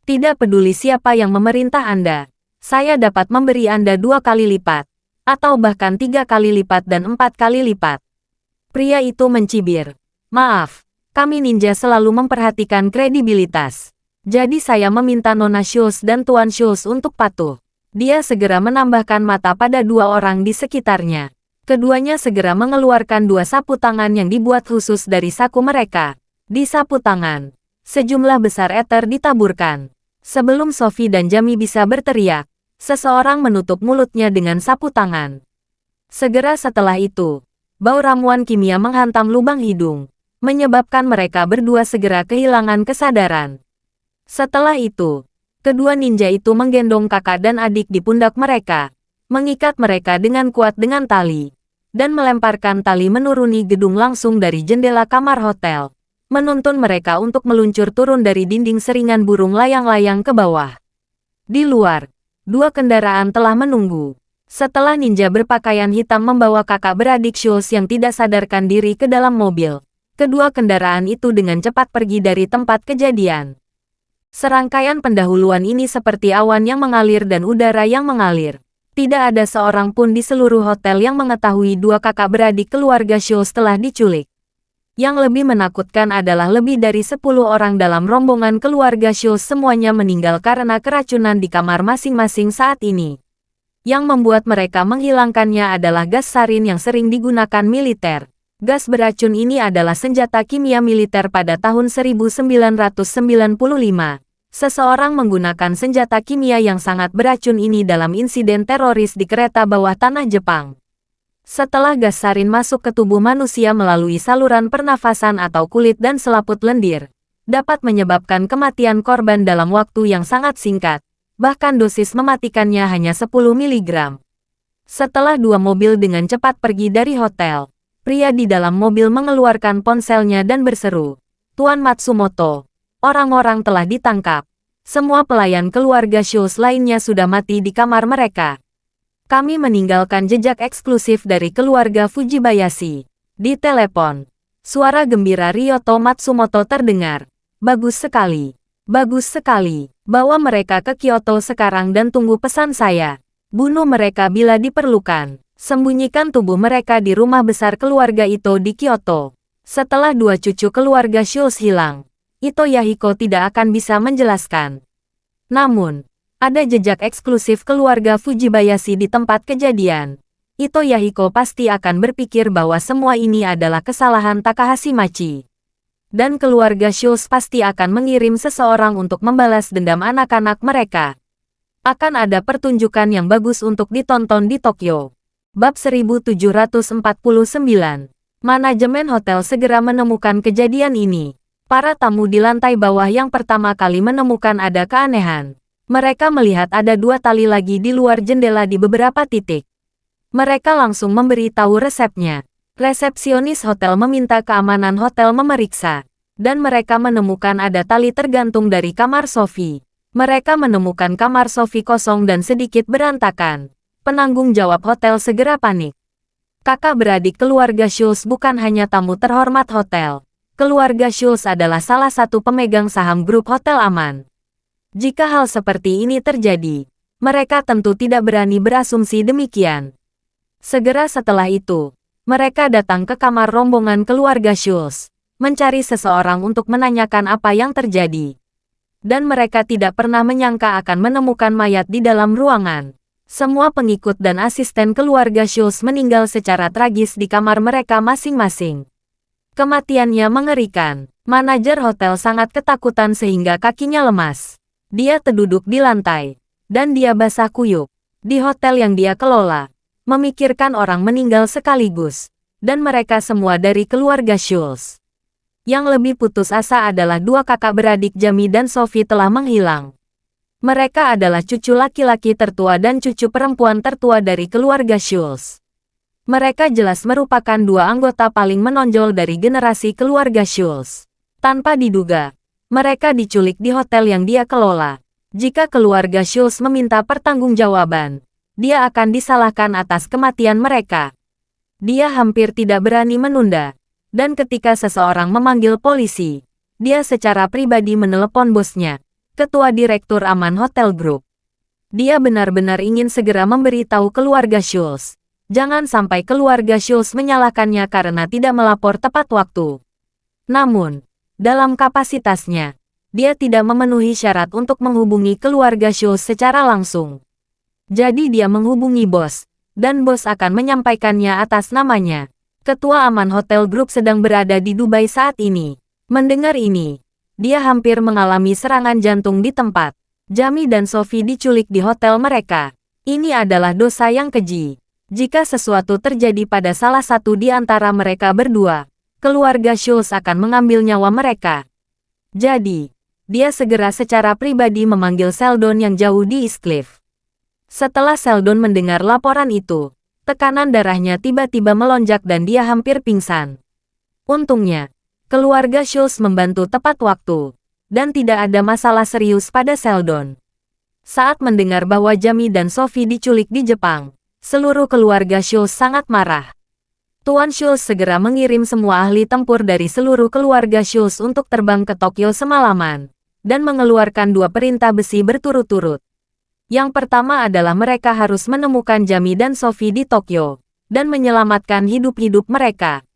Tidak peduli siapa yang memerintah Anda, saya dapat memberi Anda 2 kali lipat, atau bahkan 3 kali lipat dan 4 kali lipat." Pria itu mencibir, "Maaf, kami ninja selalu memperhatikan kredibilitas. Jadi saya meminta Nona Schultz dan Tuan Schultz untuk patuh." Dia segera menambahkan mata pada 2 orang di sekitarnya. Keduanya segera mengeluarkan 2 sapu tangan yang dibuat khusus dari saku mereka. Di sapu tangan, sejumlah besar ether ditaburkan. Sebelum Sophie dan Jamie bisa berteriak, seseorang menutup mulutnya dengan sapu tangan. Segera setelah itu, bau ramuan kimia menghantam lubang hidung, menyebabkan mereka berdua segera kehilangan kesadaran. Setelah itu, kedua ninja itu menggendong kakak dan adik di pundak mereka, mengikat mereka dengan kuat dengan tali, dan melemparkan tali menuruni gedung langsung dari jendela kamar hotel, menuntun mereka untuk meluncur turun dari dinding seringan burung layang-layang ke bawah. Di luar, 2 kendaraan telah menunggu. Setelah ninja berpakaian hitam membawa kakak beradik Schultz yang tidak sadarkan diri ke dalam mobil, kedua kendaraan itu dengan cepat pergi dari tempat kejadian. Serangkaian pendahuluan ini seperti awan yang mengalir dan udara yang mengalir. Tidak ada seorang pun di seluruh hotel yang mengetahui 2 kakak beradik keluarga Schultz telah diculik. Yang lebih menakutkan adalah lebih dari 10 orang dalam rombongan keluarga Schultz semuanya meninggal karena keracunan di kamar masing-masing saat ini. Yang membuat mereka menghilangkannya adalah gas sarin yang sering digunakan militer. Gas beracun ini adalah senjata kimia militer pada tahun 1995. Seseorang menggunakan senjata kimia yang sangat beracun ini dalam insiden teroris di kereta bawah tanah Jepang. Setelah gas sarin masuk ke tubuh manusia melalui saluran pernafasan atau kulit dan selaput lendir, dapat menyebabkan kematian korban dalam waktu yang sangat singkat, bahkan dosis mematikannya hanya 10 mg. Setelah 2 mobil dengan cepat pergi dari hotel, pria di dalam mobil mengeluarkan ponselnya dan berseru, "Tuan Matsumoto, orang-orang telah ditangkap. Semua pelayan keluarga Schultz lainnya sudah mati di kamar mereka. Kami meninggalkan jejak eksklusif dari keluarga Fujibayashi." Di telepon, suara gembira Ryoto Matsumoto terdengar. "Bagus sekali. Bagus sekali. Bawa mereka ke Kyoto sekarang dan tunggu pesan saya. Bunuh mereka bila diperlukan. Sembunyikan tubuh mereka di rumah besar keluarga Ito di Kyoto." Setelah 2 cucu keluarga Schultz hilang, Ito Yahiko tidak akan bisa menjelaskan. Namun, ada jejak eksklusif keluarga Fujibayashi di tempat kejadian. Ito Yahiko pasti akan berpikir bahwa semua ini adalah kesalahan Takahashi Machi. Dan keluarga Schultz pasti akan mengirim seseorang untuk membalas dendam anak-anak mereka. Akan ada pertunjukan yang bagus untuk ditonton di Tokyo. Bab 1749. Manajemen hotel segera menemukan kejadian ini. Para tamu di lantai bawah yang pertama kali menemukan ada keanehan. Mereka melihat ada 2 tali lagi di luar jendela di beberapa titik. Mereka langsung memberi tahu resepnya. Resepsionis hotel meminta keamanan hotel memeriksa. Dan mereka menemukan ada tali tergantung dari kamar Sophie. Mereka menemukan kamar Sophie kosong dan sedikit berantakan. Penanggung jawab hotel segera panik. Kakak beradik keluarga Schultz bukan hanya tamu terhormat hotel. Keluarga Schultz adalah salah satu pemegang saham grup Hotel Aman. Jika hal seperti ini terjadi, mereka tentu tidak berani berasumsi demikian. Segera setelah itu, mereka datang ke kamar rombongan keluarga Schultz, mencari seseorang untuk menanyakan apa yang terjadi. dan mereka tidak pernah menyangka akan menemukan mayat di dalam ruangan. Semua pengikut dan asisten keluarga Schultz meninggal secara tragis di kamar mereka masing-masing. Kematiannya mengerikan. Manajer hotel sangat ketakutan sehingga kakinya lemas. Dia terduduk di lantai, dan dia basah kuyup. Di hotel yang dia kelola, memikirkan orang meninggal sekaligus, dan mereka semua dari keluarga Schultz. Yang lebih putus asa adalah dua kakak beradik Jamie dan Sophie telah menghilang. Mereka adalah cucu laki-laki tertua dan cucu perempuan tertua dari keluarga Schultz. Mereka jelas merupakan dua anggota paling menonjol dari generasi keluarga Schultz. Tanpa diduga, mereka diculik di hotel yang dia kelola. Jika keluarga Schultz meminta pertanggungjawaban, dia akan disalahkan atas kematian mereka. Dia hampir tidak berani menunda. Dan ketika seseorang memanggil polisi, dia secara pribadi menelepon bosnya, ketua direktur Aman Hotel Group. Dia benar-benar ingin segera memberitahu keluarga Schultz. Jangan sampai keluarga Schultz menyalahkannya karena tidak melapor tepat waktu. Namun, dalam kapasitasnya, dia tidak memenuhi syarat untuk menghubungi keluarga Schultz secara langsung. Jadi dia menghubungi bos, dan bos akan menyampaikannya atas namanya. Ketua Aman Hotel Group sedang berada di Dubai saat ini. Mendengar ini, dia hampir mengalami serangan jantung di tempat. Jamie dan Sophie diculik di hotel mereka. Ini adalah dosa yang keji. Jika sesuatu terjadi pada salah satu di antara mereka berdua, keluarga Schultz akan mengambil nyawa mereka. Jadi, dia segera secara pribadi memanggil Sheldon yang jauh di East Cliff. Setelah Sheldon mendengar laporan itu, tekanan darahnya tiba-tiba melonjak dan dia hampir pingsan. Untungnya, keluarga Schultz membantu tepat waktu, dan tidak ada masalah serius pada Sheldon. Saat mendengar bahwa Jamie dan Sophie diculik di Jepang, seluruh keluarga Schultz sangat marah. Tuan Schultz segera mengirim semua ahli tempur dari seluruh keluarga Schultz untuk terbang ke Tokyo semalaman, dan mengeluarkan dua perintah besi berturut-turut. Yang pertama adalah mereka harus menemukan Jamie dan Sophie di Tokyo, dan menyelamatkan hidup-hidup mereka.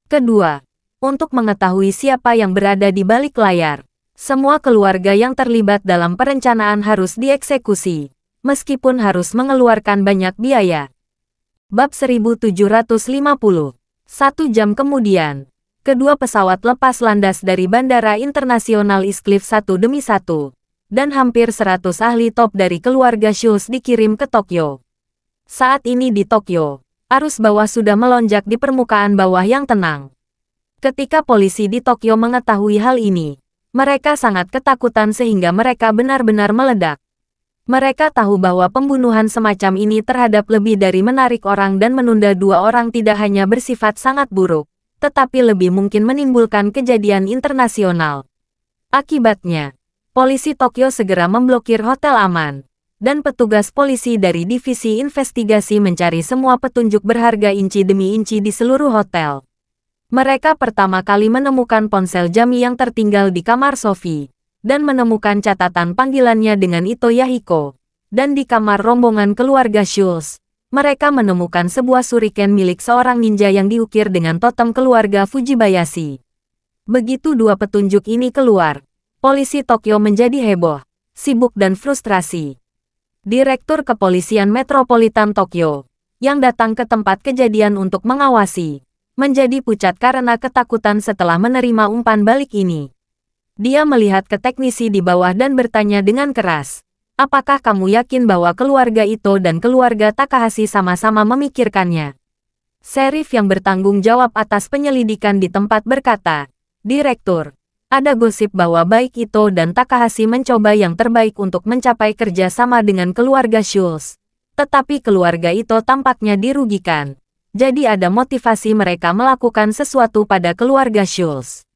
Kedua, untuk mengetahui siapa yang berada di balik layar, semua keluarga yang terlibat dalam perencanaan harus dieksekusi, meskipun harus mengeluarkan banyak biaya. Bab 1750. 1 jam kemudian, kedua pesawat lepas landas dari Bandara Internasional East Cliff satu demi satu. Dan hampir 100 ahli top dari keluarga Schultz dikirim ke Tokyo. Saat ini di Tokyo, arus bawah sudah melonjak di permukaan bawah yang tenang. Ketika polisi di Tokyo mengetahui hal ini, mereka sangat ketakutan sehingga mereka benar-benar meledak. Mereka tahu bahwa pembunuhan semacam ini terhadap lebih dari menarik orang dan menunda dua orang tidak hanya bersifat sangat buruk, tetapi lebih mungkin menimbulkan kejadian internasional. Akibatnya, polisi Tokyo segera memblokir Hotel Aman, dan petugas polisi dari divisi investigasi mencari semua petunjuk berharga inci demi inci di seluruh hotel. Mereka pertama kali menemukan ponsel Jamie yang tertinggal di kamar Sophie, dan menemukan catatan panggilannya dengan Ito Yahiko. Dan di kamar rombongan keluarga Schultz, mereka menemukan sebuah shuriken milik seorang ninja yang diukir dengan totem keluarga Fujibayashi. Begitu dua petunjuk ini keluar, polisi Tokyo menjadi heboh, sibuk dan frustrasi. Direktur Kepolisian Metropolitan Tokyo, yang datang ke tempat kejadian untuk mengawasi, menjadi pucat karena ketakutan setelah menerima umpan balik ini. Dia melihat ke teknisi di bawah dan bertanya dengan keras, "Apakah kamu yakin bahwa keluarga Ito dan keluarga Takahashi sama-sama memikirkannya?" Serif yang bertanggung jawab atas penyelidikan di tempat berkata, "Direktur, ada gosip bahwa baik Ito dan Takahashi mencoba yang terbaik untuk mencapai kerja sama dengan keluarga Schultz. Tetapi keluarga Ito tampaknya dirugikan. Jadi ada motivasi mereka melakukan sesuatu pada keluarga Schultz."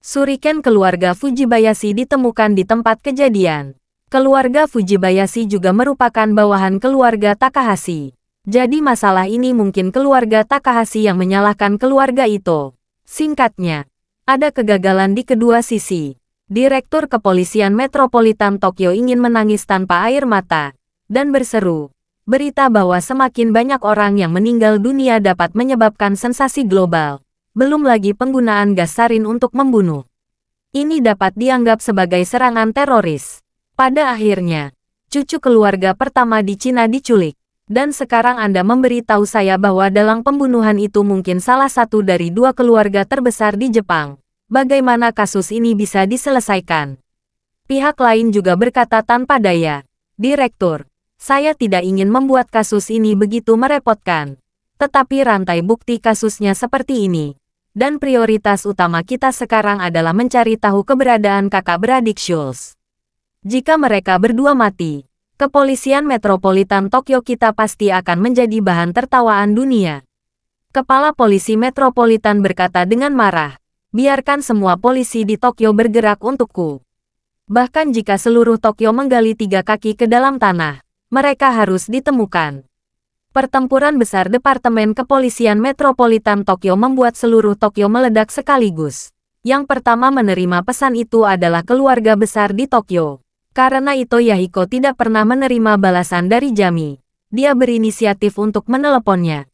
Shuriken keluarga Fujibayashi ditemukan di tempat kejadian. Keluarga Fujibayashi juga merupakan bawahan keluarga Takahashi. Jadi masalah ini mungkin keluarga Takahashi yang menyalahkan keluarga Ito. Singkatnya, ada kegagalan di kedua sisi. Direktur Kepolisian Metropolitan Tokyo ingin menangis tanpa air mata, dan berseru, berita bahwa semakin banyak orang yang meninggal dunia dapat menyebabkan sensasi global. Belum lagi penggunaan gas sarin untuk membunuh. Ini dapat dianggap sebagai serangan teroris. Pada akhirnya, cucu keluarga pertama di Cina diculik. Dan sekarang Anda memberitahu saya bahwa dalam pembunuhan itu mungkin salah satu dari dua keluarga terbesar di Jepang. Bagaimana kasus ini bisa diselesaikan? Pihak lain juga berkata tanpa daya. Direktur, saya tidak ingin membuat kasus ini begitu merepotkan. Tetapi rantai bukti kasusnya seperti ini. Dan prioritas utama kita sekarang adalah mencari tahu keberadaan kakak beradik Schultz. Jika mereka berdua mati, kepolisian metropolitan Tokyo kita pasti akan menjadi bahan tertawaan dunia. Kepala polisi metropolitan berkata dengan marah, biarkan semua polisi di Tokyo bergerak untukku. Bahkan jika seluruh Tokyo menggali 3 kaki ke dalam tanah, mereka harus ditemukan. Pertempuran besar Departemen Kepolisian Metropolitan Tokyo membuat seluruh Tokyo meledak sekaligus. Yang pertama menerima pesan itu adalah keluarga besar di Tokyo. Karena itu Yahiko tidak pernah menerima balasan dari Jami. Dia berinisiatif untuk meneleponnya.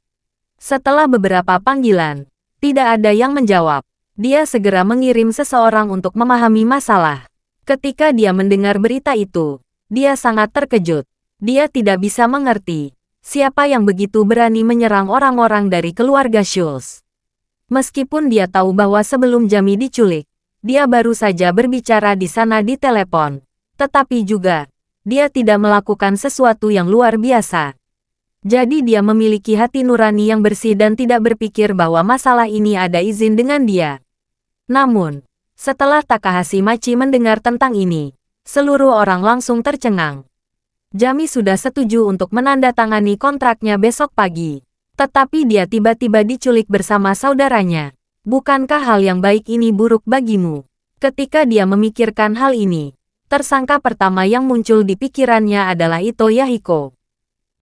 Setelah beberapa panggilan, tidak ada yang menjawab. Dia segera mengirim seseorang untuk memahami masalah. Ketika dia mendengar berita itu, dia sangat terkejut. Dia tidak bisa mengerti. Siapa yang begitu berani menyerang orang-orang dari keluarga Schultz? Meskipun dia tahu bahwa sebelum Jami diculik, dia baru saja berbicara di sana di telepon. Tetapi juga, dia tidak melakukan sesuatu yang luar biasa. Jadi dia memiliki hati nurani yang bersih dan tidak berpikir bahwa masalah ini ada izin dengan dia. Namun, setelah Takahashi Machi mendengar tentang ini, seluruh orang langsung tercengang. Jami sudah setuju untuk menandatangani kontraknya besok pagi. Tetapi dia tiba-tiba diculik bersama saudaranya. Bukankah hal yang baik ini buruk bagimu? Ketika dia memikirkan hal ini, tersangka pertama yang muncul di pikirannya adalah Ito Yahiko.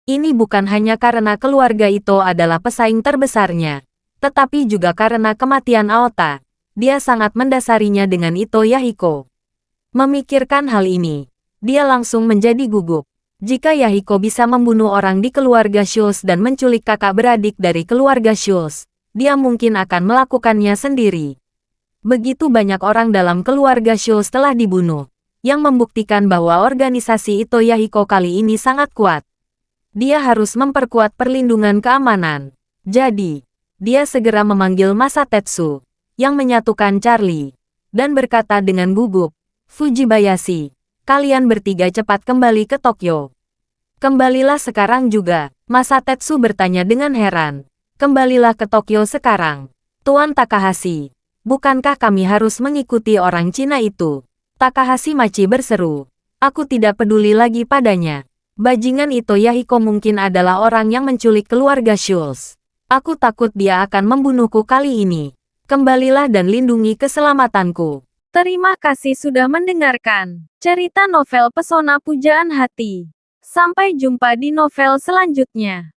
Ini bukan hanya karena keluarga Ito adalah pesaing terbesarnya, tetapi juga karena kematian Aota. Dia sangat mendasarinya dengan Ito Yahiko. Memikirkan hal ini, dia langsung menjadi gugup. Jika Yahiko bisa membunuh orang di keluarga Schultz dan menculik kakak beradik dari keluarga Schultz, dia mungkin akan melakukannya sendiri. Begitu banyak orang dalam keluarga Schultz telah dibunuh, yang membuktikan bahwa organisasi Ito Yahiko kali ini sangat kuat. Dia harus memperkuat perlindungan keamanan. Jadi, dia segera memanggil Masatetsu, yang menyatukan Charlie, dan berkata dengan gugup, Fujibayashi, kalian bertiga cepat kembali ke Tokyo. Kembalilah sekarang juga, Masatetsu bertanya dengan heran. Kembalilah ke Tokyo sekarang. Tuan Takahashi, bukankah kami harus mengikuti orang Cina itu? Takahashi Machi berseru. Aku tidak peduli lagi padanya. Bajingan Ito Yahiko mungkin adalah orang yang menculik keluarga Schultz. Aku takut dia akan membunuhku kali ini. Kembalilah dan lindungi keselamatanku. Terima kasih sudah mendengarkan cerita novel Pesona Pujaan Hati. Sampai jumpa di novel selanjutnya.